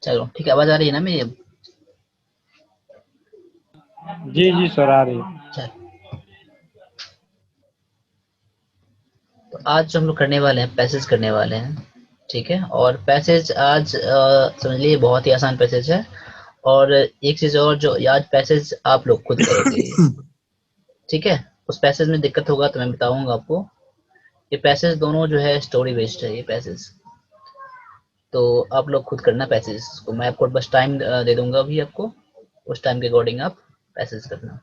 चलो ठीक है, आवाज आ रही है ना मेरी अब? जी जी सर, आ रही है। चल, तो आज जो हम लोग करने वाले हैं, पैसेज करने वाले हैं, ठीक है। और पैसेज आज समझ लीजिए बहुत ही आसान पैसेज है। और एक चीज और, जो आज पैसेज आप लोग खुद करोगे, ठीक है। उस पैसेज में दिक्कत होगा तो मैं बताऊंगा आपको। ये पैसेज दोनों जो है स्टोरी बेस्ड है ये पैसेज, तो आप लोग खुद करना पैसेज को। मैं आपको बस टाइम दे दूंगा अभी आपको, उस टाइम के अकॉर्डिंग आप पैसेज करना,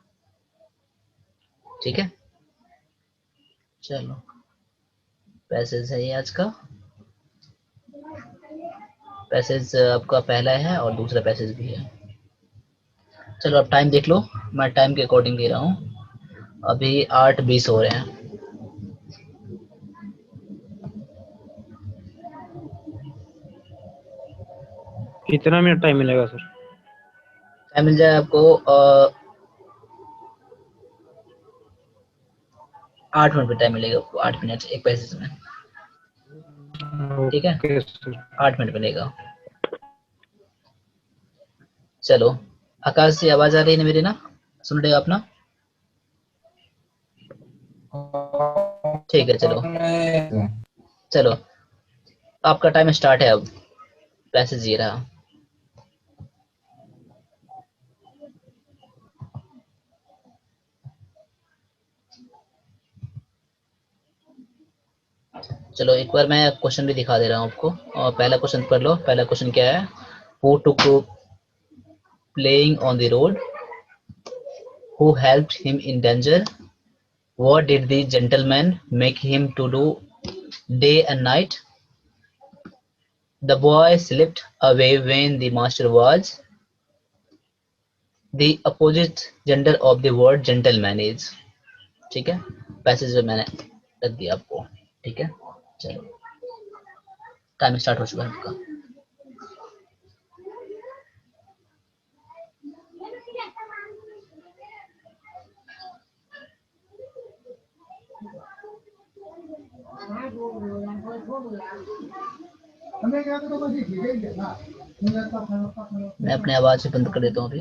ठीक है। चलो, पैसेज है ये आज का। पैसेज आपका पहला है और दूसरा पैसेज भी है। चलो अब टाइम देख लो, मैं टाइम के अकॉर्डिंग दे रहा हूँ। अभी 8:20 हो रहे हैं। कितना मिनट टाइम मिलेगा सर? टाइम मिल जाए आपको 8 मिनट पे टाइम मिलेगा आपको, 8 मिनट एक पैसेज में, ठीक है। Okay sir. 8 मिनट मिलेगा। चलो, आकाश से आवाज आ रही है ना मेरी ना? सुन रहे हो आप ना? ठीक है, चलो चलो, आपका टाइम स्टार्ट है अब। पैसेज ये रहा। चलो एक बार मैं क्वेश्चन भी दिखा दे रहा हूँ आपको, और पहला क्वेश्चन पढ़ लो। पहला क्वेश्चन क्या है? Who took playing on the road, who helped him in danger, what did the gentleman make him to do day and night, the boy slipped away when the master was, the opposite gender of the word gentleman is। ठीक है, passage में मैंने रख दिया आपको, ठीक है। चलो, टाइम स्टार्ट हो चुका है आपका। मैं अपने आवाज से बंद कर देता हूँ अभी।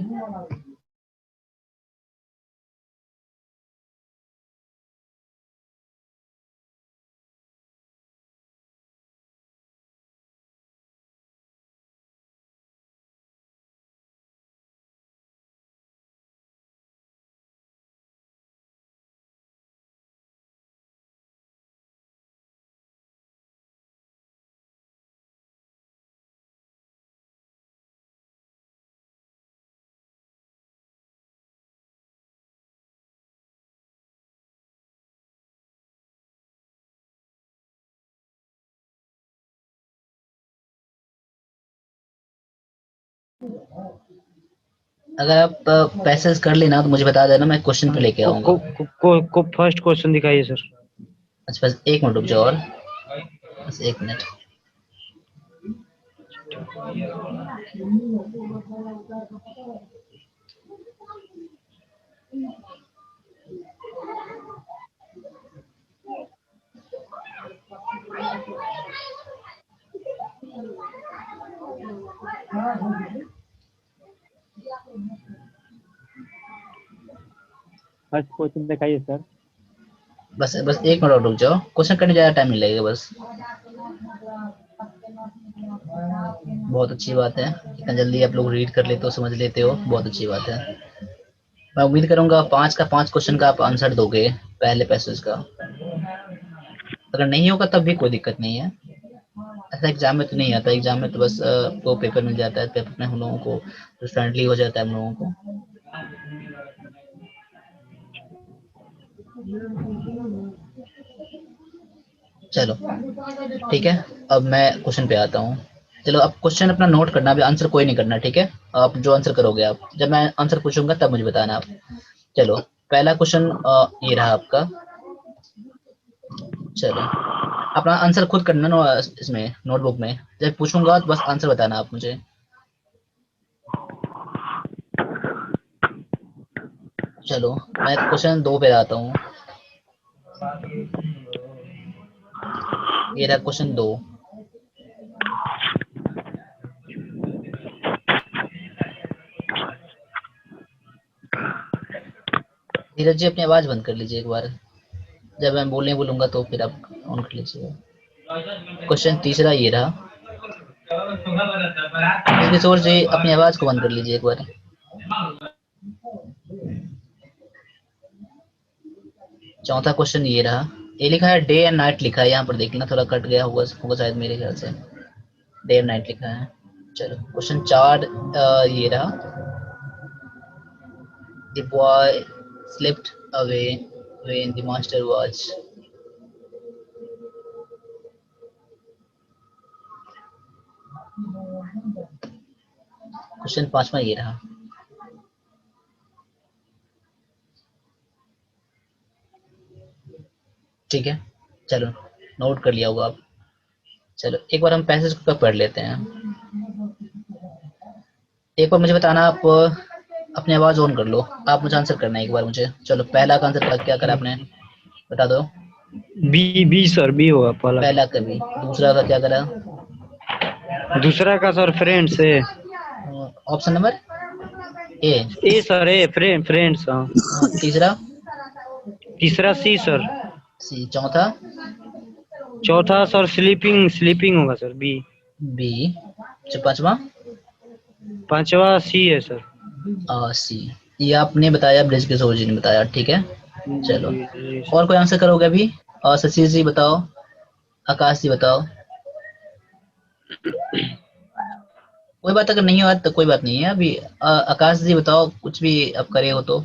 अगर आप पैसेज कर लेना तो मुझे बता देना, मैं क्वेश्चन पे लेके आऊंगा। को फर्स्ट क्वेश्चन दिखाइए सर। अच्छा, बस एक मिनट रुक जाओ, और बस एक मिनट। फर्स्ट क्वेश्चन दिखाइए सर। बस बस एक मिनट और रुक जाओ, क्वेश्चन करने ज्यादा टाइम नहीं लगेगा बस। बहुत अच्छी बात है, इतना जल्दी आप लोग रीड कर लेते हो, समझ लेते हो, बहुत अच्छी बात है। मैं उम्मीद करूंगा 5 का 5 क्वेश्चन का आप आंसर दोगे पहले पैसेज का। अगर नहीं होगा तब भी कोई दिक्कत नहीं है, ऐसा एग्जाम में तो नहीं आता। एग्जाम में तो बस तो पेपर मिल जाता है, पेपर में हम लोगों को तो फ्रेंडली हो जाता है हम लोगों को। चलो ठीक है, अब मैं क्वेश्चन पे आता हूँ। चलो, अब क्वेश्चन अपना नोट करना, अभी आंसर कोई नहीं करना, ठीक है। आप जो आंसर करोगे, आप जब मैं आंसर पूछूंगा तब मुझे बताना आप। चलो, पहला क्वेश्चन ये रहा आपका। चलो, अपना आंसर खुद करना इसमें नोटबुक में, जब पूछूंगा तो बस आंसर बताना आप मुझे। चलो मैं क्वेश्चन 2 पे आता हूँ। ये रहा क्वेश्चन 2। धीरज जी अपनी आवाज बंद कर लीजिए एक बार, जब मैं बोलने बोलूंगा तो फिर आप ऑन कर लीजिएगा। क्वेश्चन तीसरा ये रहा। किशोर जी अपनी आवाज को बंद कर लीजिए एक बार। चौथा क्वेश्चन ये रहा। ये लिखा है डे एंड नाइट लिखा है, यहाँ पर देखना थोड़ा कट गया होगा शायद, मेरे ख्याल से डे एंड नाइट लिखा है। चलो क्वेश्चन 4 ये रहा। The boy slipped away when the master was। Question 5वां ये रहा। ठीक है, चलो नोट कर लिया होगा आप। चलो एक बार हम पैसेज को पढ़ लेते हैं। एक बार मुझे बताना, आप अपनी आवाज ऑन कर लो, आप मुझे आंसर करना है एक बार मुझे। चलो पहला का आंसर क्या करा आपने, बता दो। बी बी सर, बी होगा पहला पहला का। कभी, दूसरा का क्या करा? दूसरा का सर फ्रेंड्स है। Option number A. A sir, A friends. तीसरा? तीसरा सी सर। सी। चौथा? चौथा सर स्लीपिंग, स्लीपिंग होगा सर, बी। बी। पांचवा? पांचवा सी है सर। सी। ये आपने बताया, ब्रिज किशोर जी ने बताया, ठीक है। चलो जी और कोई आंसर करोगे अभी? और शशि जी बताओ, आकाश जी बताओ। कोई बात अगर नहीं हो तो कोई बात नहीं है अभी। आकाश जी बताओ, कुछ भी अब करे हो तो।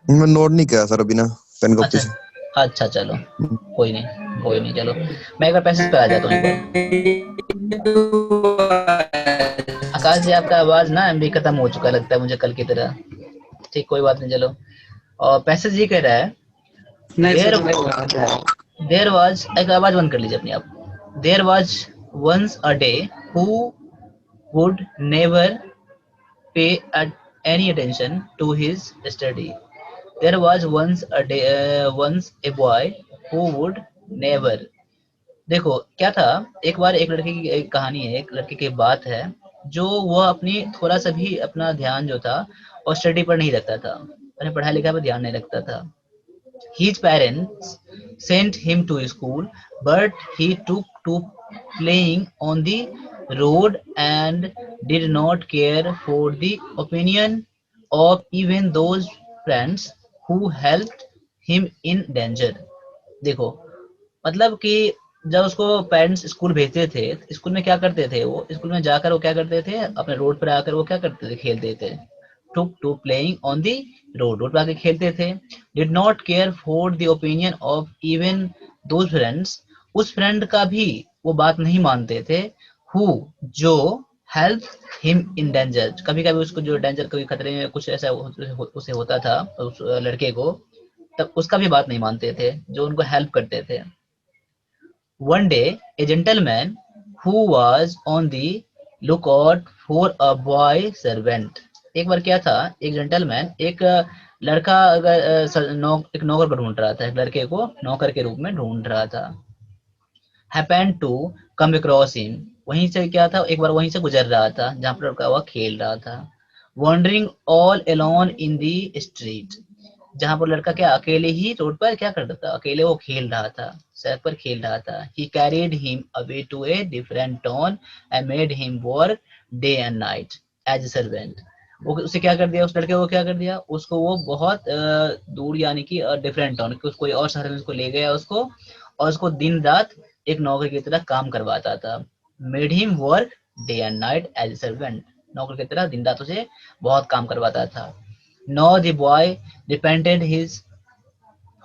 मैं नोट नहीं किया सर अभी ना, पेन कॉपी अच्छा से। अच्छा, चलो कोई नहीं कोई नहीं। चलो मैं एक बार पैसेज पे आ जाता हूँ एक बार। आकाश जी आपका आवाज ना एमबी खत्म हो चुका लगता है मुझे, कल की तरह। ठीक, कोई बात नहीं, चलो। और पैसेज ये कह रहा है, देयर वाज, एक आवाज बंद कर लीजिए अपनी आप। There was once a day who would never pay any attention to his study. There was once a boy who would never। देखो क्या था, एक बार एक लड़के की एक कहानी है, एक लड़के की बात है, जो वह अपनी थोड़ा सा भी अपना ध्यान जो था और स्टडी पर नहीं रखता था, अपने पढ़ाई लिखाई पर ध्यान नहीं रखता था। His parents sent him to school, but he took to playing on the road and did not care for the opinion of even those friends who helped him in danger। देखो मतलब कि जब उसको पेरेंट्स स्कूल भेजते थे, school में क्या करते थे, वो स्कूल में जाकर वो क्या करते थे, अपने रोड पर आकर वो क्या करते थे, खेलते थे। took to playing on the road पर आके खेलते थे। did not care for the opinion of even those friends, उस फ्रेंड का भी वो बात नहीं मानते थे। who, जो help him in danger, कभी कभी उसको जो डेंजर, कभी खतरे में कुछ ऐसा उसे होता था उस लड़के को, तब उसका भी बात नहीं मानते थे, जो उनको हेल्प करते थे। One day, a gentleman who was on the lookout for a boy servant। एक बार क्या था, एक जेंटलमैन, एक लड़का एक नौकर को ढूंढ रहा था, एक लड़के को नौकर के रूप में ढूंढ रहा था। happened to come across him, वहीं से क्या था, एक बार वहीं से गुजर रहा था जहां पर लड़का वह खेल रहा था। wandering all alone in the street, जहां पर लड़का क्या अकेले ही रोड पर क्या करता था, अकेले वो खेल रहा था, सड़क पर खेल रहा था। he carried him away to a different town and made him work day and night as a servant। वो उसे क्या कर दिया, उस लड़के को क्या कर दिया, उसको वो बहुत दूर यानी कि डिफरेंट टाउन, कोई और शहर में उसको ले गया उसको, और उसको दिन रात एक नौकर की तरह काम करवाता था। Made him work day and night as a servant, नौकर की तरह दिन रात उसे बहुत काम करवाता था। Now the boy repented his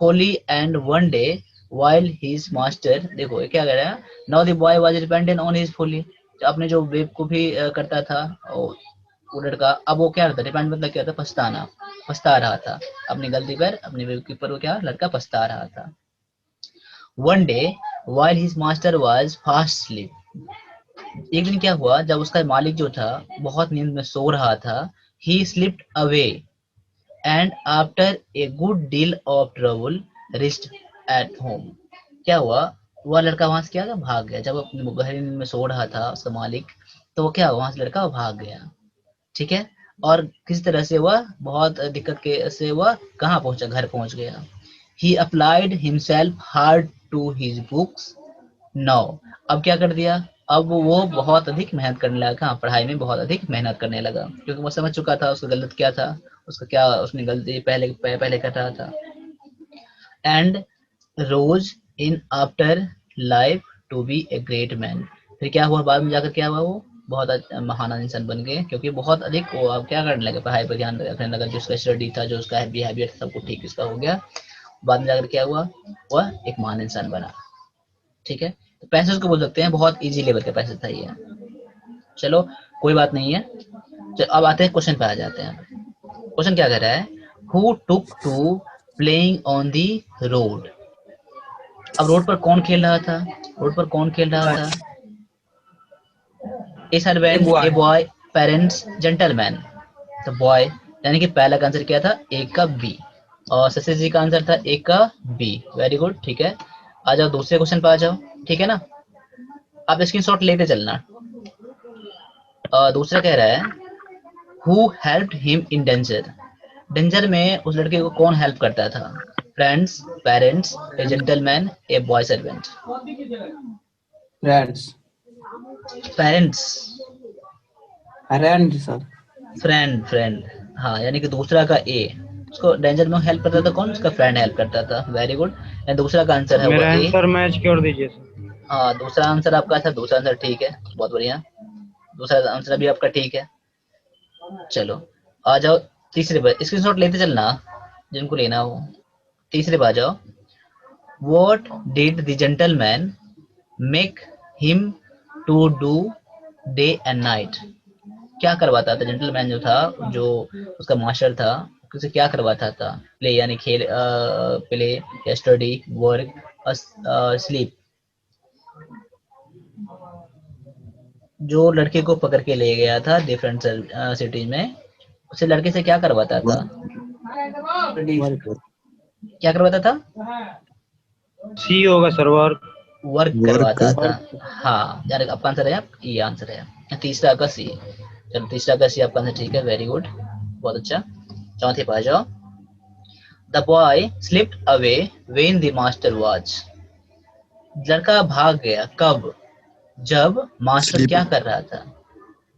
folly and one day while his master, देखो ये क्या कह रहा है, now the boy was repentant on his folly, तो अपने जो बेवकूफी करता था वो लड़का, अब वो क्या करता, रिपेंट मतलब क्या था, पछताना, पछता रहा था अपनी गलती पर, अपनी बेवकूफी पर वो क्या लड़का पछता रहा था। One day while his master was fast asleep, एक दिन क्या हुआ, जब उसका मालिक जो था बहुत नींद में सो रहा था, he slipped away and after a good deal of trouble wrist at home. क्या हुआ, वह लड़का वहां से क्या था, भाग गया। जब अपने घर में सो रहा था उसका मालिक, तो वो क्या हुआ, वहां से लड़का भाग गया। ठीक है, और किस तरह से वह बहुत दिक्कत के से वह कहाँ पहुंचा, घर पहुंच गया। He applied himself hard to his books now. अब क्या कर दिया, अब वो बहुत अधिक मेहनत करने लगा, कहाँ, पढ़ाई में बहुत अधिक मेहनत करने लगा, क्योंकि वो समझ चुका था उसका गलत क्या था, उसका क्या उसने गलती पहले कर रहा था। And rose in after life to be a great man. फिर क्या हुआ, बाद में जाकर क्या हुआ, वो बहुत महान इंसान बन गए, क्योंकि बहुत अधिक वो अब क्या करने लगे, पढ़ाई पर ध्यान रखने लगा, जो उसका स्टडी था, जो उसका बिहेवियर था, सब कुछ ठीक इसका हो गया। बाद में जाकर क्या हुआ, वह एक महान इंसान बना। ठीक है, तो पैसेज को बोल सकते हैं बहुत इजी लेवल का पैसेज था ये। चलो कोई बात नहीं है। चलो अब आते हैं क्वेश्चन पे, आ जाते हैं। क्वेश्चन क्या कह रहा है, who took to playing on the road. अब रोड पर कौन खेल रहा था, रोड पर कौन खेल रहा था, a a servant, a boy. Boy, parents, gentleman. तो बॉय, यानी कि पहला का आंसर क्या था, ए का बी, और ससे जी का आंसर था ए का बी। वेरी गुड, ठीक है। आ जाओ दूसरे क्वेश्चन पे आ जाओ, ठीक है ना। आप स्क्रीनशॉट लेते चलना। दूसरा कह रहा है, who helped him in danger. Danger में उस लड़के को कौन हेल्प करता था, friends, parents, A gentleman, a boy servant. Friends. Parents, friend sir. Friend, friend, हाँ, यानी कि दूसरा का ए, उसको डेंजर में हेल्प करता था कौन, उसका फ्रेंड हेल्प करता था। वेरी गुड, दूसरा का आंसर है वो मेरा ए। आंसर मैच कर दीजिए सर। हाँ, दूसरा आंसर आपका था, दूसरा आंसर ठीक है, बहुत बढ़िया, दूसरा आंसर भी आपका ठीक है। चलो आ जाओ तीसरे पर, स्क्रीनशॉट लेते चलना जिनको लेना हो। तीसरे पर आ जाओ। What did the gentleman make him to do day and night. क्या करवाता था जेंटलमैन जो था, जो उसका मास्टर था, उसे क्या करवाता था, प्ले यानी खेल, प्ले या स्टडी, वर्क, स्लीप। जो लड़के को पकड़ के ले गया था डिफरेंट सिटी में, उसे लड़के से क्या करवाता था, वर्क क्या करवाता था, सी होगा सर, वर्क। वर्क वर्क करवाता था। हाँ, यानी आपका आंसर है, ये आंसर है तीसरा का सी। चलो तीसरा का सी आपका आंसर ठीक है, वेरी गुड, बहुत अच्छा। चौथे पे आ जाओ। The boy slipped away when the master watch. लड़का भाग गया कब, जब मास्टर स्लीप क्या कर रहा था,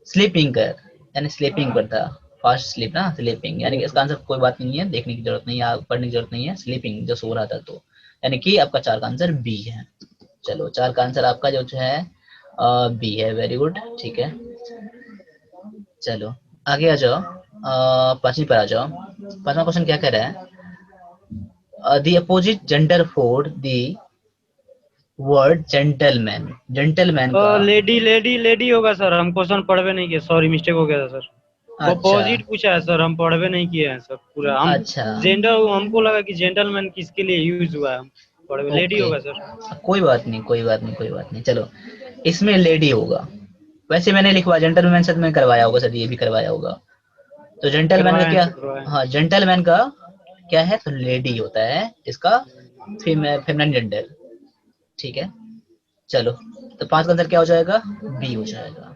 स्लीपिंग कर, यानी स्लीपिंग पर था, फास्ट स्लीप ना, स्लीपिंग, यानी कि इसका आंसर कोई बात नहीं है, देखने की जरूरत नहीं है, पढ़ने की जरूरत नहीं है, स्लीपिंग जो सो रहा था, तो यानी कि आपका चार का आंसर बी है। चलो चार का आंसर आपका जो है बी है, वेरी गुड, ठीक है। चलो आगे आ जाओ, पांचवी पर आ जाओ। पांचवा क्वेश्चन क्या कह रहा है, the opposite gender for the word gentleman. Gentleman का, लेडी लेडी लेडी होगा सर, हम क्वेश्चन पढ़वे नहीं किए, सॉरी मिस्टेक हो गया था सर। वो अच्छा अपोजिट पूछा है सर, हम पढ़वे नहीं किए हैं सर पूरा। हम अच्छा, जेंडर, हमको लगा कि जेंटलमैन किसके लिए यूज हुआ है, हम पढ़वे, लेडी ओके, होगा सर। कोई बात नहीं, कोई बात नहीं, कोई बात नहीं। चलो इसमें लेडी होगा, वैसे मैंने लिखवा जेंटलमैन से, मैं करवाया होगा सर, ये भी करवाया होगा। तो जेंटलमैन का करवाए हैं क्या, सर, करवाए हैं। हाँ जेंटलमैन का क्या है, तो लेडी होता है इसका, फेमिनिन जेंडर, ठीक है। चलो तो पांच का आंसर क्या हो जाएगा, बी हो जाएगा,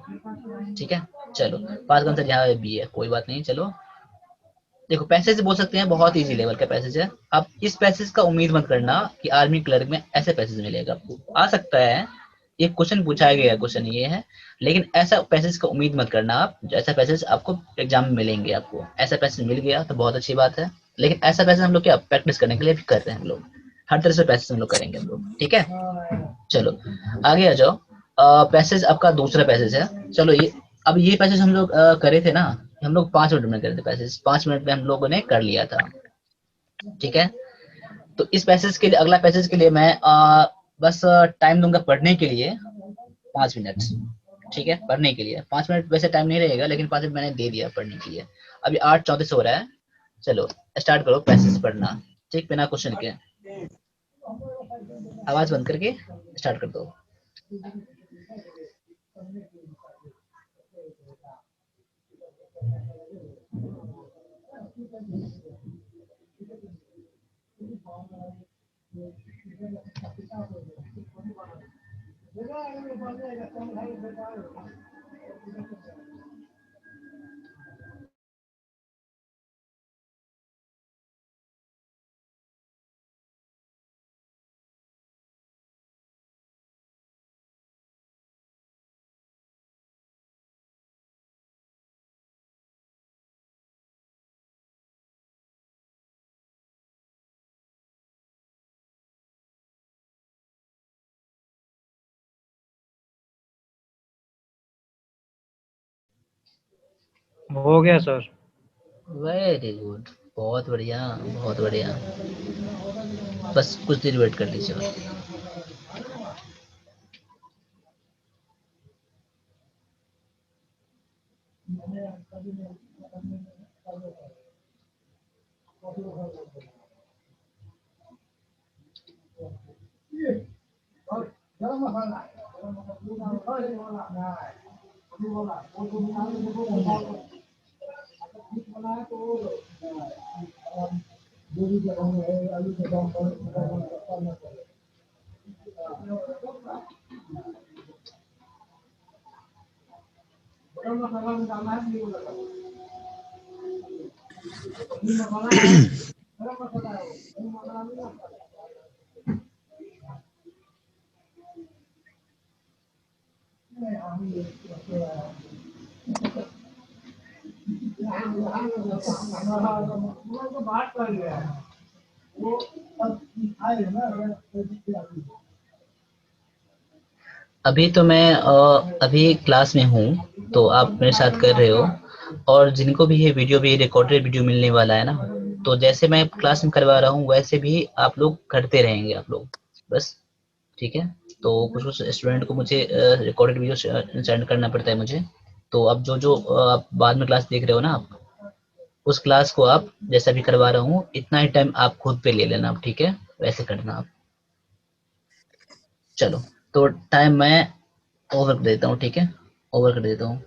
ठीक है। चलो पांच का आंसर यहाँ बी है, कोई बात नहीं। चलो देखो, पैसेज बोल सकते हैं बहुत इजी लेवल का पैसेज है। आप इस पैसेज का उम्मीद मत करना कि आर्मी क्लर्क में ऐसे पैसेज मिलेगा आपको, आ सकता है ये क्वेश्चन पूछा गया, क्वेश्चन ये है, लेकिन ऐसा पैसेज का उम्मीद मत करना आप, ऐसा पैसेज आपको एग्जाम में मिलेंगे। आपको ऐसा पैसेज मिल गया तो बहुत अच्छी बात है, लेकिन ऐसा पैसेज हम लोग क्या प्रैक्टिस करने के लिए भी कर रहे हैं हम लोग, हर तरह से पैसेज हम लोग करेंगे हम लोग, ठीक है। चलो आगे आ जाओ। पैसेज आपका दूसरा पैसेज है। चलो ये, अब ये पैसेज हम लोग करे थे ना, हम लोग 5 मिनट में करे थे पैसेज, 5 मिनट में हम लोगों ने कर लिया था, ठीक है। तो इस पैसेज के लिए, अगला पैसेज के लिए मैं बस टाइम दूंगा पढ़ने के लिए, 5 मिनट, ठीक है, पढ़ने के लिए 5 मिनट, वैसे टाइम नहीं रहेगा लेकिन 5 मिनट मैंने दे दिया पढ़ने के लिए। अभी 8:34 हो रहा है। चलो स्टार्ट करो पैसेज पढ़ना, ठीक, बिना क्वेश्चन के, आवाज बंद करके स्टार्ट कर दो। हो गया सर। वेरी गुड, बहुत बढ़िया, बहुत बढ़िया। बस कुछ देर वेट कर लीजिए बस। अभी तो मैं अभी क्लास में हूँ, तो आप मेरे साथ कर रहे हो, और जिनको भी ये वीडियो भी रिकॉर्डेड वीडियो मिलने वाला है ना, तो जैसे मैं क्लास में करवा रहा हूँ वैसे भी आप लोग करते रहेंगे आप लोग, बस। ठीक है, तो कुछ कुछ स्टूडेंट को मुझे रिकॉर्डेड वीडियो सेंड करना पड़ता है मुझे। तो अब जो जो आप बाद में क्लास देख रहे हो ना, आप उस क्लास को आप जैसा भी करवा रहा हूँ इतना ही टाइम आप खुद पे ले लेना आप, ठीक है, वैसे करना आप। चलो, तो टाइम मैं ओवर कर देता हूँ, ठीक है, ओवर कर देता हूँ।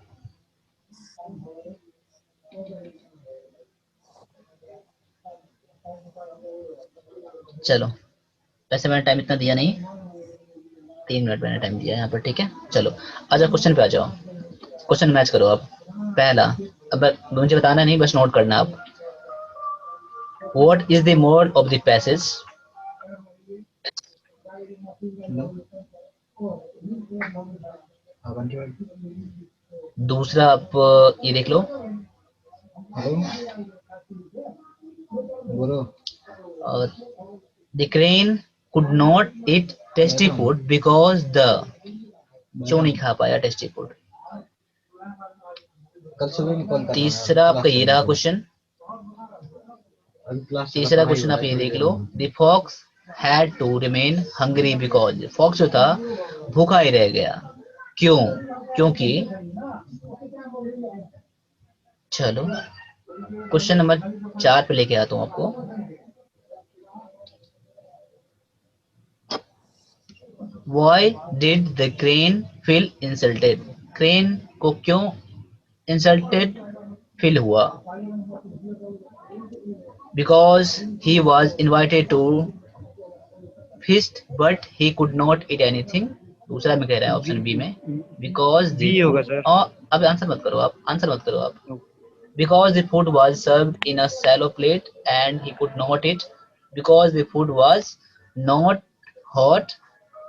चलो, वैसे मैंने टाइम इतना दिया नहीं, 3 मिनट मैंने टाइम दिया यहाँ पर, ठीक है। चलो, अच्छा क्वेश्चन पे आ जाओ, क्वेश्चन मैच करो आप। पहला, अब मुझे बताना नहीं, बस नोट करना आप। What is the mode of the passage? दूसरा आप ये देख लो, the crane could not eat tasty food because the, क्यों नहीं खा पाया टेस्टी फूड? तीसरा आपका ये रहा क्वेश्चन, तीसरा क्वेश्चन आप ये देख लो, the fox had to remain hungry because, fox जो था भूखा ही रह गया, क्यों? क्योंकि, चलो क्वेश्चन नंबर 4 पे लेके आता हूँ आपको। Why did the crane feel insulted? Crane को क्यों इंसल्टेड फील हुआ? Because he was invited to feast but he could not eat anything. दूसरा में कह रहा है ऑप्शन बी में, because the बी होगा food, सर। अब आंसर मत करो आप, आंसर मत करो आप। Because the food was served in a shallow plate and he could not eat. Because the food was not hot.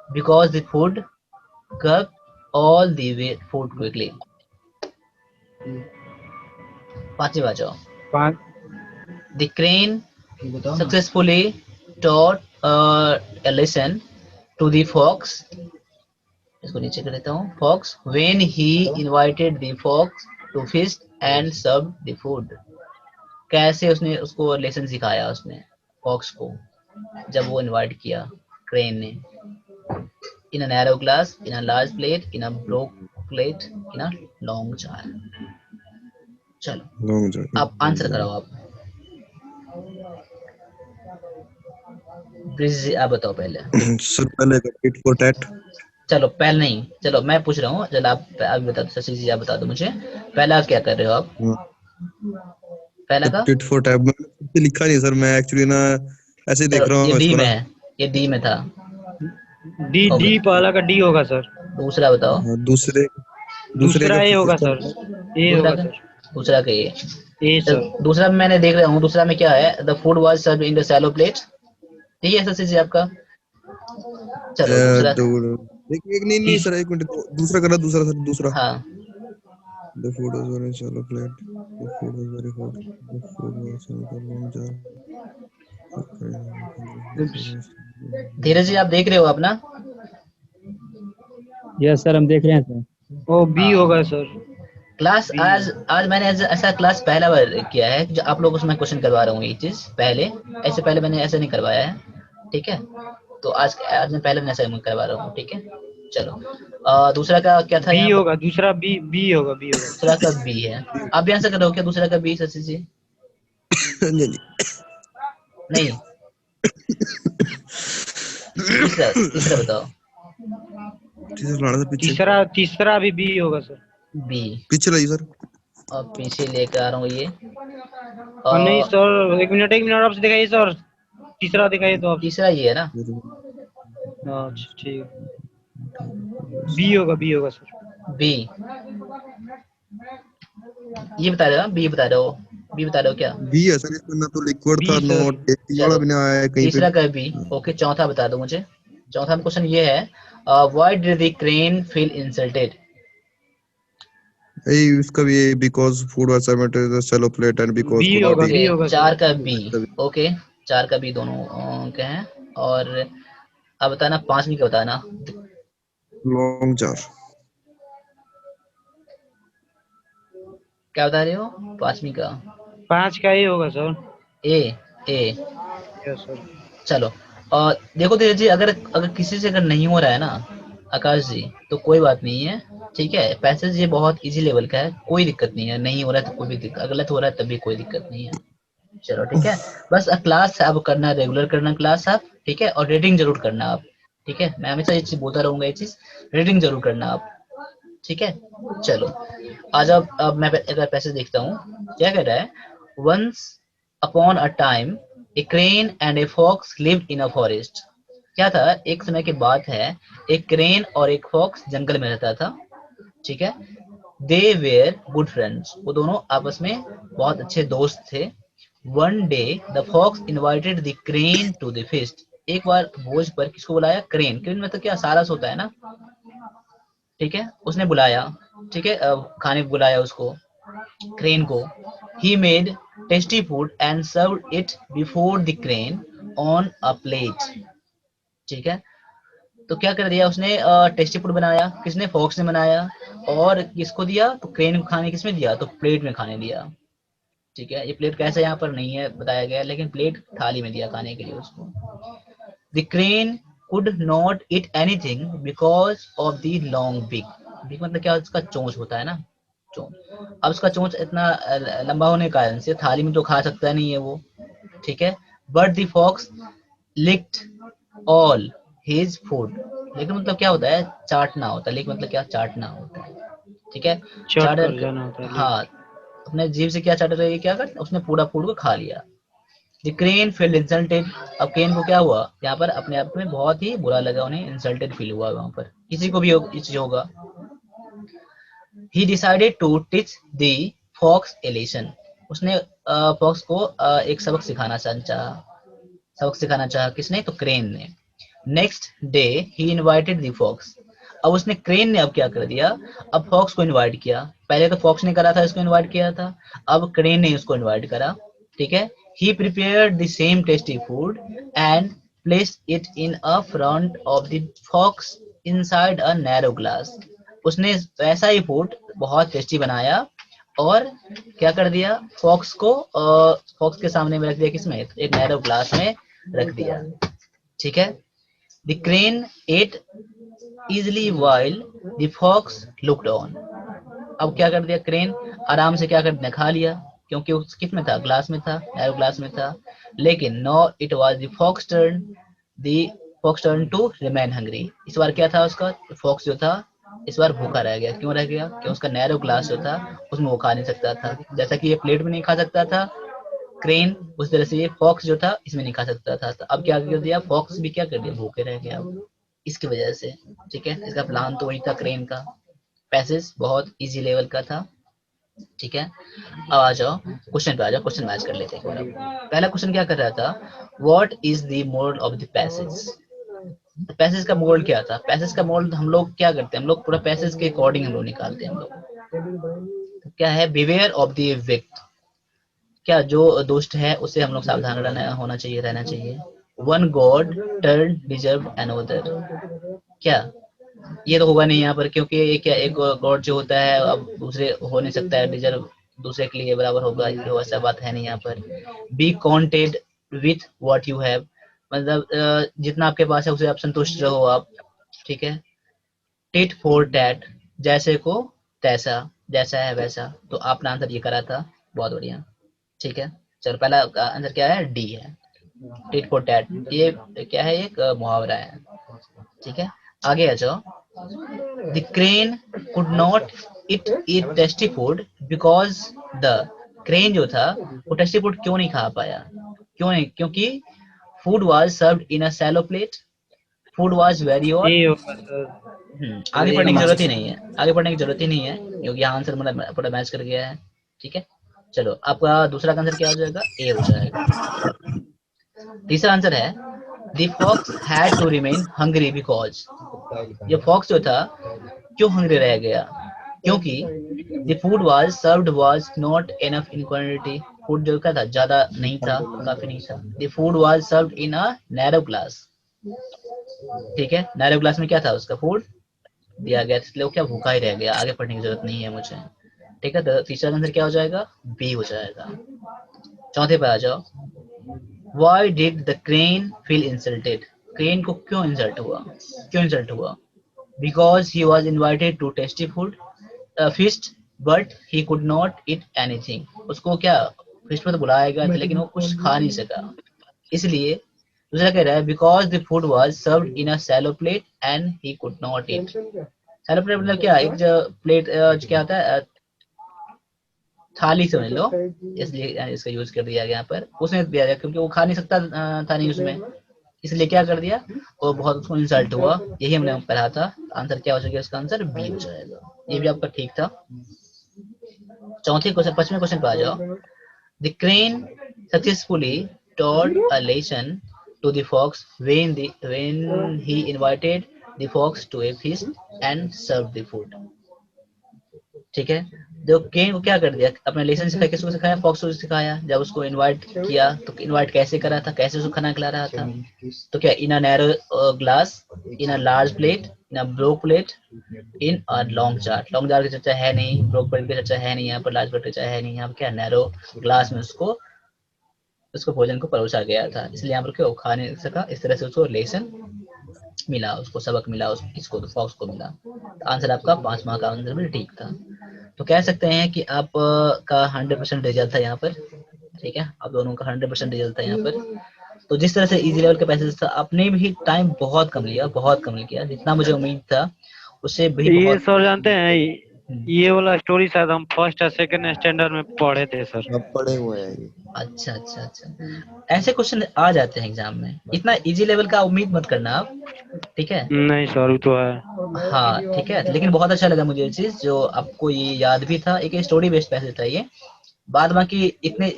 Because the food cooked all the way food quickly. पांचवी बात जाओ। पाँच। The crane successfully taught a lesson to the fox. इसको नीचे कर देता हूँ। Fox when he invited the fox to feast and served the food. कैसे उसने उसको लेसन सिखाया उसने फॉक्स को, जब वो इनवाइट किया क्रेन ने। In a narrow glass, in a large plate, in a broke plate, in a long jar. चलो, आप आंसर कराओ आप। ब्रिज, आप बताओ पहले। सर पहले टिट फॉर टैट। चलो पहले नहीं, चलो मैं पूछ रहा हूँ, चलो आप अभी बता दो, शशि जी आप बता दो मुझे, पहला क्या कर रहे हो आप? पहला का टिट फॉर टैट मैंने लिखा नहीं सर, मैं एक्चुअली ना ऐसे ही देख चलो रहा हूँ ये मैं डी इसको में ना। है, ये डी में था। डी हो डी गया। पहला का डी होगा सर। दूसरा बताओ। हाँ, दूसरे दूसरे दूसरा का ए होगा इसका सर, बताओ। ए दूसरा होगा का, सर, दूसरा का ये। ए तो सर। दूसरा में मैंने देख रहा हूँ, दूसरा में क्या है, the food was served in the shallow plate. ठीक है, ऐसा चीज है आपका। चलो दूसरा। देखिए, एक नहीं नहीं तीस सर, एक मिनट, दूसरा करना, दूसरा सर, दूसरा। हाँ, The food was very shallow plate. The food was very hot. The food was in the long jar. The food was धीरज जी आप देख रहे हो अपना? यस सर, हम देख रहे हैं सर। ओ बी होगा हाँ। सर, क्लास बी आज होगा। आज मैंने ऐसा क्लास पहला बार किया है जो आप लोगों से मैं क्वेश्चन करवा रहा हूँ, ये चीज पहले, ऐसे पहले मैंने ऐसे नहीं करवाया है। ठीक है, तो आज आज मैं पहले ऐसा करवा रहा हूँ। ठीक है, चलो। दूसरा का क्या था बी यहाँ पर? होगा, दूसरा बी, बी होगा, बी होगा। दूसरा का बी है। आप भी आंसर करो क्या दूसरा का बी, शशि जी? नहीं नहीं। नहीं, तीसरा, तीसरा बताओ। तीसरा लाना था पीछे। तीसरा, तीसरा भी बी होगा सर। बी। पीछे लाइए सर। और पीछे लेकर आ रहा हूँ ये। और नहीं और सर, एक मिनट आप दिखाइए सर, तीसरा दिखाइए तो आप। तीसरा ये है ना? अच्छा ठीक है, बी होगा सर। बी। ये बता रहे हो, बी बता रहे हो, बी बता रहे हो क्या? बी है सर, इसमें ना तो लिक्विड था, बी नो सर। टेस्टी वाला चलो, भी नहीं आया है कहीं पे तीसरा भी। का बी। ओके, चौथा बता दो मुझे। चौथा क्वेश्चन ये है, why did the crane feel insulted? इसका भी because food was served in the shallow plate and because B खुदा होगा, भी। बी ओके, होगा सर। चार का बी। ओके, चार का बी दोनों के हैं। और अब बताना पांचवी का बताना। Long jar. क्या बता रहे हो पांचवी का? 5 का ए होगा sir. A. A. Yes sir. चलो, और देखो धीरज जी, अगर अगर किसी से अगर नहीं हो रहा है ना आकाश जी, तो कोई बात नहीं है। ठीक है, पैसेज ये बहुत इजी लेवल का है, कोई दिक्कत नहीं है। नहीं हो रहा है तो कोई भी दिक्कत, गलत हो रहा है तब भी कोई दिक्कत नहीं है। चलो ठीक है, बस क्लास अब करना, रेगुलर करना क्लास आप। ठीक है, और रीडिंग जरूर करना आप। ठीक है, मैं हमेशा ये चीज बोलता रहूंगा, ये चीज रीडिंग जरूर करना आप। ठीक है, चलो। आज अब मैं एक पैसेज देखता हूँ, क्या कह रहा है। Once upon a time a crane and a fox lived in a forest. क्या था, एक समय की बात है, एक क्रेन और एक फॉक्स जंगल में रहता था। ठीक है, दे वेयर गुड फ्रेंड्स, वो दोनों आपस में बहुत अच्छे दोस्त थे। One day the fox invited the crane to the feast. एक बार भोज पर किसको बुलाया? क्रेन। क्रेन में तो क्या सारस होता है ना। ठीक है, उसने बुलाया। ठीक है, खाने को बुलाया उसको, क्रेन को। He made tasty food and serve it before the crane on a plate. ठीक है, तो क्या कर दिया उसने, टेस्टी फूड बनाया। किसने? फॉक्स ने बनाया। और किसको दिया? तो क्रेन को खाने किसमें दिया? तो प्लेट में खाने दिया। ठीक है, ये प्लेट कैसे यहाँ पर नहीं है बताया गया, लेकिन प्लेट थाली में दिया खाने के लिए उसको। The crane could not eat anything because of the long beak. beak मतलब क्या? उसका चोंच होता है ना, चोंच। अब उसका चोंच इतना लंबा होने के कारण से थाली में तो खा सकता नहीं है वो। ठीक है, but the fox licked all his food। लेकिन मतलब क्या होता है? चाटना होता है। लेकिन मतलब क्या? चाटना होता है। ठीक है, चट कर चाट। जाना होता है हाँ, लेके। अपने जीभ से क्या चाट रही है, क्या कर, उसने पूरा फूड को खा लिया। The crane feel insulted. अब क्रेन को क्या हुआ यहाँ पर? अपने आप में बहुत ही बुरा लगा उन्हें, इंसल्टेड फील हुआ वहां पर। किसी को भी ये चीज होगा। He decided to teach the fox a lesson. उसने फॉक्स को एक सबक सिखाना चाहा। सबक सिखाना चाहा किसने? तो क्रेन ने। Next day he invited the fox. अब उसने, क्रेन ने अब क्या कर दिया, अब फॉक्स को इनवाइट किया। पहले तो फॉक्स ने करा था, इसको इनवाइट किया था। अब क्रेन ने उसको इनवाइट करा। ठीक है, he prepared the same tasty food and placed it in a front of the fox inside a narrow glass। उसने वैसा ही फूड बहुत टेस्टी बनाया और क्या कर दिया? फॉक्स को फॉक्स के सामने में रख दिया। किसमें? एक नैरो ग्लास में रख दिया। ठीक है, the crane ate easily while the fox looked on. अब क्या कर दिया? क्रेन आराम से क्या कर दिया? खा लिया, क्योंकि उस किस में था? ग्लास में था, नैरो ग्लास में था। लेकिन no, it was the fox turn, the fox turn to remain hungry. इस बार क्या था उसका? फॉक्स जो था इस बार भूखा रह गया। क्यों रह गया? कि उसका नैरो ग्लास जो था उसमें वो खा नहीं सकता था। जैसा कि ये प्लेट में नहीं खा सकता था, क्रेन उस तरह से, फॉक्स जो था इसमें नहीं खा सकता था, तो अब क्या कर दिया, फॉक्स भी क्या कर दिया, भूखे रह गया अब इसकी वजह से। ठीक है, इसका प्लान तो वही था क्रेन का। पैसेज बहुत इजी लेवल का था। ठीक है, अब आ जाओ क्वेश्चन पे, आ जाओ क्वेश्चन मैच कर लेते हैं एक बार। अब पहला क्वेश्चन क्या कर रहा था, what is the moral of the passage. Passage का मोल क्या था, पैसेज का मोल हम लोग क्या करते हैं, हम लोग पूरा पैसेज के अकॉर्डिंग हम लोग निकालते हैं हम लोग। तो क्या है, बिवेयर ऑफ द विक्ट, क्या जो दुष्ट है उससे हम लोग सावधान रहना होना चाहिए, रहना चाहिए। One God turn deserve another, क्या ये तो होगा नहीं यहाँ पर, क्योंकि ये क्या, एक गॉड जो होता है अब दूसरे हो नहीं सकता है, डिजर्व दूसरे के लिए बराबर होगा, ये वैसा बात है नहीं यहाँ पर। Be content with what you have, मतलब जितना आपके पास है उसे आप संतुष्ट रहो आप। ठीक है, टिट फॉर टैट, जैसे को तैसा, जैसा है वैसा, तो आपने आंसर ये करा था, बहुत बढ़िया। ठीक है, चलो पहला आंसर क्या है, डी है, टिट फॉर टैट, ये क्या है, एक मुहावरा है। ठीक है, आगे आ जाओ। The crane could not eat tasty food because the, crane जो था वो टेस्टी फूड क्यों नहीं खा पाया, क्यों नहीं, क्योंकि food was served in a shallow plate, food was very hot. A होगा सर। आगे पढ़ने की जरूरत ही नहीं है, आगे पढ़ने की जरूरत ही नहीं है, क्योंकि यहाँ आंसर मेरा पूरा मैच कर गया है। ठीक है, चलो आपका दूसरा आंसर क्या हो जाएगा, ए हो जाएगा। तीसरा आंसर है, the fox had to remain hungry because, ये फॉक्स जो था क्यों हंग्री रह गया, क्योंकि the food was served was not enough in quantity, food जो का था ज्यादा नहीं था, काफी नहीं था। The food was served in a narrow glass, ठीक है, नैरो ग्लास में क्या था, उसका फूड दिया गया, इसलिए वो क्या भूखा ही रह गया, आगे पढ़ने की जरूरत नहीं है मुझे। ठीक है, तो तीसरा आंसर क्या हो जाएगा, बी हो जाएगा। चौथे पे आ जाओ। Why did the crane feel insulted? Crane को क्यों इंसल्ट हुआ, क्यों इंसल्ट हुआ, because he was invited to tasty food feast but he could not eat anything, उसको क्या feast में तो बुलाया गया था लेकिन वो कुछ खा नहीं सका, इसलिए दूसरा कह रहा है because the food was served in a shallow plate and he could not eat। shallow plate मतलब क्या, एक जो प्लेट क्या होता है, थाली समझ लो, इसलिए इसका यूज कर दिया गया यहाँ पर, उसने दिया गया क्योंकि वो खा नहीं सकता था नहीं उसमें, इसलिए क्या कर दिया, वो बहुत उसको इंसल्ट हुआ, यही हमने पढ़ा था। आंसर क्या हो जाएगा, इसका आंसर बी हो जाएगा, ये भी आपका ठीक था। चौथे क्वेश्चन, पांचवें क्वेश्चन पे आ जाओ। The crane successfully taught a lesson to the fox when he invited the fox to a feast and served the food। ठीक है, जो केन को क्या कर दिया, अपना लेसन सिखाया, किसको सिखाया, फॉक्स को सिखाया, जब उसको इनवाइट किया तो इनवाइट कैसे करा था, कैसे उसको खाना खिला रहा था, तो क्या, in a narrow glass, in a large plate, in a broke plate, in a long jar, long jar की चर्चा है नहीं, ब्रोक प्लेट की चर्चा है नहीं यहाँ पर, लार्ज प्लेट की चर्चा है नहीं यहाँ पर, क्या नैरो ग्लास में उसको उसको भोजन को परोसा गया था, इसलिए यहाँ पर क्या, वो खा नहीं सका, इस तरह से उसको लेसन मिला, उसको सबक मिला, उस इसको तो फॉक्स को मिला। तो आंसर आपका पांचवा का आंसर भी ठीक था। तो कह सकते हैं कि आप का 100% रिजल्ट था यहाँ पर। ठीक है, आप दोनों का 100% रिजल्ट था यहाँ पर। तो जिस तरह से इजी लेवल के पैसेज था, आपने भी टाइम बहुत कम लिया, बहुत कम लिया, जितना मुझे उम्मीद था उससे भी ये बहुत। सर जानते हैं, ये वाला स्टोरी शायद हम फर्स्ट या सेकंड स्टैंडर्ड में पढ़े थे सर। अब पढ़े हुए हैं ये। अच्छा अच्छा अच्छा, ऐसे क्वेश्चन आ जाते हैं एग्जाम में, इतना इजी लेवल का उम्मीद मत करना आप। ठीक है, नहीं सर, वो तो है। हाँ ठीक है, लेकिन बहुत अच्छा लगा मुझे ये चीज, जो आपको ये याद भी था, एक स्टोरी बेस्ड पैसेज था ये, बाद बाकी इतने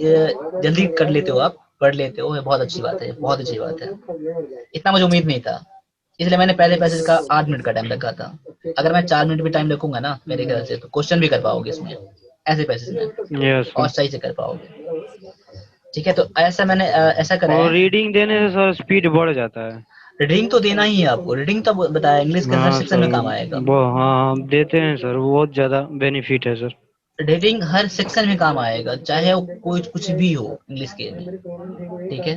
जल्दी कर लेते हो आप, पढ़ लेते हो, ये बहुत अच्छी बात है, बहुत अच्छी बात है, इतना मुझे उम्मीद नहीं था, इसलिए मैंने पहले पैसेज का 8 मिनट का टाइम रखा था। अगर मैं 4 मिनट भी टाइम रखूंगा ना मेरे ख्याल से, तो क्वेश्चन भी कर पाओगे इसमें, ऐसे पैसेज में, यस और सर। सही से कर पाओगे। ठीक है, तो ऐसा मैंने ऐसा करा और है। रीडिंग देने से सर स्पीड बढ़ जाता है। रीडिंग तो देना ही है आपको, रीडिंग तो बताया, इंग्लिश के हर हाँ सेक्शन सर, में काम आएगा। वो हाँ हम देते हैं सर, वो बहुत ज्यादा बेनिफिट है सर। रीडिंग हर सेक्शन में काम आएगा, चाहे वो कोई कुछ भी हो इंग्लिश के में। ठीक है,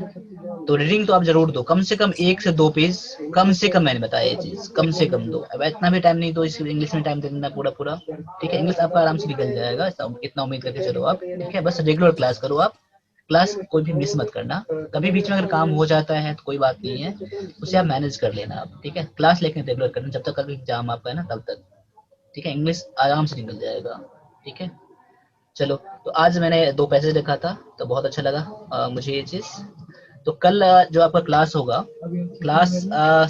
तो रीडिंग तो आप जरूर दो, कम से कम 1 से 2 पेज, कम से कम, मैंने बताया ये चीज, कम से कम दो, अब इतना भी टाइम नहीं दो, इस इंग्लिश में टाइम दे देना पूरा पूरा। ठीक है, इंग्लिश आपका आराम से निकल जाएगा, इतना उम्मीद करके चलो आप। ठीक है, बस रेगुलर क्लास करो आप, क्लास कोई भी मिस मत करना, कभी बीच में अगर काम हो जाता है तो कोई बात नहीं है, उसे आप मैनेज कर लेना आप। ठीक है, क्लास लेकिन रेगुलर करना, जब तक एग्जाम आपका है ना तब तक। ठीक है, इंग्लिश आराम से निकल जाएगा। ठीक है, चलो, तो आज मैंने 2 पैसेज लिखा था, तो बहुत अच्छा लगा मुझे ये चीज़। तो कल जो आपका क्लास होगा, क्लास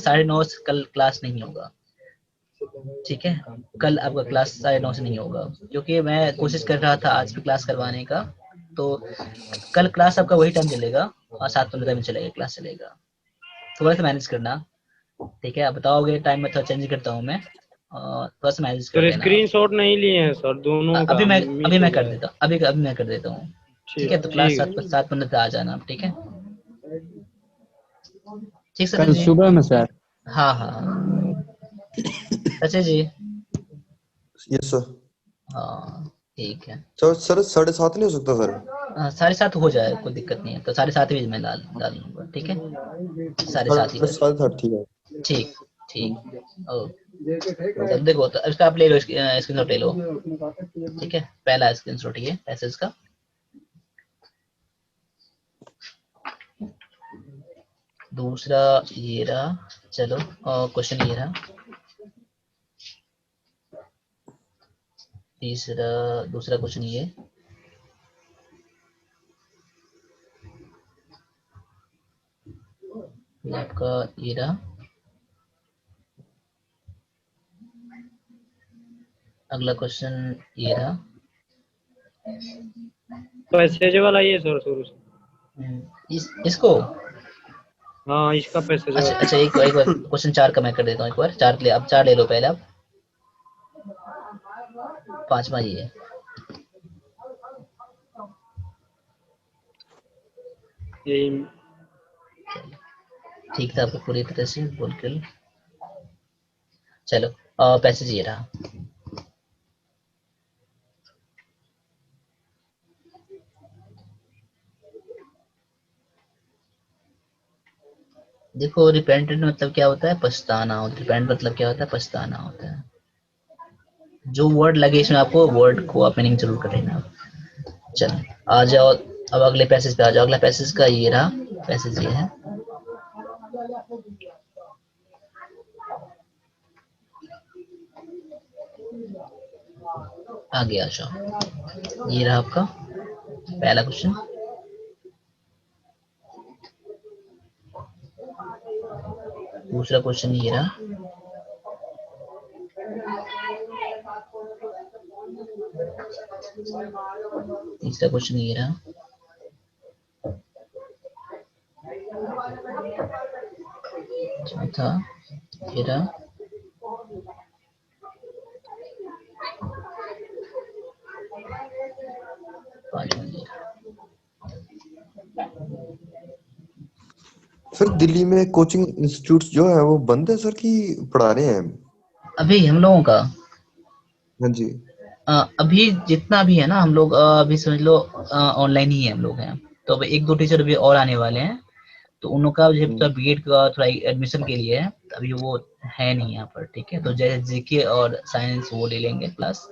9:30 से कल क्लास नहीं होगा, ठीक है? कल आपका क्लास 9:30 से नहीं होगा, क्योंकि मैं कोशिश कर रहा था आज भी क्लास करवाने का। तो कल क्लास आपका वही टाइम चलेगा, 7:15 में चलेगा, क्लास चलेगा। थोड़ा सा मैनेज करना, ठीक है? आप बताओगे टाइम में थोड़ा चेंज करता हूँ मैं, थोड़ा सा मैनेज कर सर लेना आप। स्क्रीनशॉट नहीं लिए हैं सर, दोनों का अभी मिस हो मैं कर गया है। देता हूँ, अभी मैं कर देता हूँ, ठीक ठीक है? तो क्लास ठीक है। 7:15 पे आ जाना आप, ठीक है? ठीक कल सचिन जी? सुबह में सर। हाँ हाँ हाँ, सचिन जी? Yes sir. हाँ, ठीक है। सर सर 7:30 नहीं हो सकता सर? 7:30 हो जाए, कोई दिक्कत नहीं है, तो 7:30 भी मैं डाल डाल लूंगा, ठीक है? 7:30 ही कर, 7:30 ठीक है। ठीक ठीक। ओ, तब देखो, तो इसका आप ले लो, स्क्रीनशॉट ले लो, ठीक है? पहला स्क्रीनशॉट ये पैसेज का, दूसरा ये रहा, चलो, और क्वेश्चन ये रहा, तीसरा, दूसरा क्वेश्चन ये आपका ये रहा, अगला क्वेश्चन ये रहा। पैसेज वाला ये सर शुरू से। इसको, हाँ इसका पैसेज अच्छा वाला। अच्छा, एक बार क्वेश्चन 4 का मैं कर देता हूँ, एक बार 4 ले, अब 4 ले लो पहले आप, 5वां ये है। यही ठीक था आपको पूरी तरह से बोल कर। चलो, पैसेज ये रहा, देखो, रिपेंटेंट मतलब क्या होता है? पछताना होता है। रिपेंट मतलब क्या होता है? पछताना होता है। जो वर्ड लगे इसमें, आपको वर्ड को आप मीनिंग जरूर कर लेना। चलो, आ जाओ, अब अगले पैसेज पे आ जाओ। अगला पैसेज का ये रहा, पैसेज ये है, आगे आ जाओ। ये रहा आपका पहला क्वेश्चन, दूसरा क्वेश्चन ये रहा, तीसरा क्वेश्चन ये रहा, चौथा ये रहा, पांचवा ये रहा। सर दिल्ली में कोचिंग इंस्टीट्यूट जो है वो बंद है सर कि पढ़ा रहे हैं? अभी हम लोगों का हाँ जी। अभी जितना भी है ना, हम लोग अभी समझ लो ऑनलाइन ही है हम लोग हैं। तो अब 1-2 टीचर अभी और आने वाले हैं, तो उन लोग का जो थोड़ा बीएड का थोड़ा एडमिशन के लिए है, तो अभी वो है नहीं यहाँ पर, ठीक है? तो जैसे जीके और साइंस वो ले लेंगे क्लास,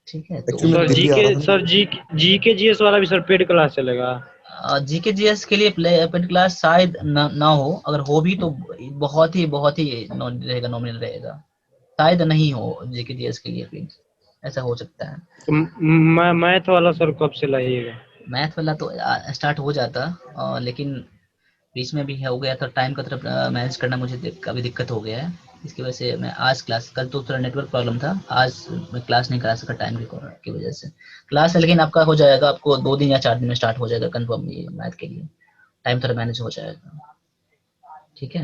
ठीक है? तो एक्चुअली सर मैं दिल्ली आ रहा था। सर जी के जीएस वाला भी सर पेड क्लास चलेगा। जीके जीएस के लिए पेड क्लास शायद ना हो, अगर हो भी तो बहुत ही रहेगा, नॉमिनल रहेगा, शायद नहीं हो जीके जीएस के लिए भी, ऐसा हो सकता है। तो मैथ वाला सर कब से लाइएगा? मैथ वाला तो स्टार्ट हो जाता, लेकिन बीच में भी हो गया था, टाइम का तरफ मैनेज करना मुझे काफ़ी दिक्कत हो गया है, इसकी वजह से मैं आज क्लास, कल तो थोड़ा नेटवर्क प्रॉब्लम था, आज मैं क्लास नहीं करा सका टाइम की वजह से। क्लास है लेकिन आपका हो जाएगा, आपको 2 दिन या 4 दिन में स्टार्ट हो जाएगा कंफर्म, ये मैथ के लिए टाइम थोड़ा मैनेज हो जाएगा, ठीक है?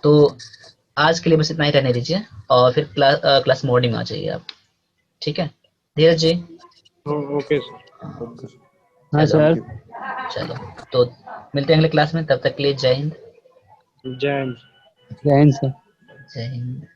तो आज के लिए बस इतना ही रहने दीजिए, और फिर क्लास मॉर्निंग में आ जाइए आप, ठीक है Dheeraj ji? Okay sir. Okay हाँ चलो, सर। Thank you. चलो, तो मिलते हैं अगले क्लास में, तब तक के लिए जय हिंद। जय हिंद। जय हिंद सर। जय हिंद।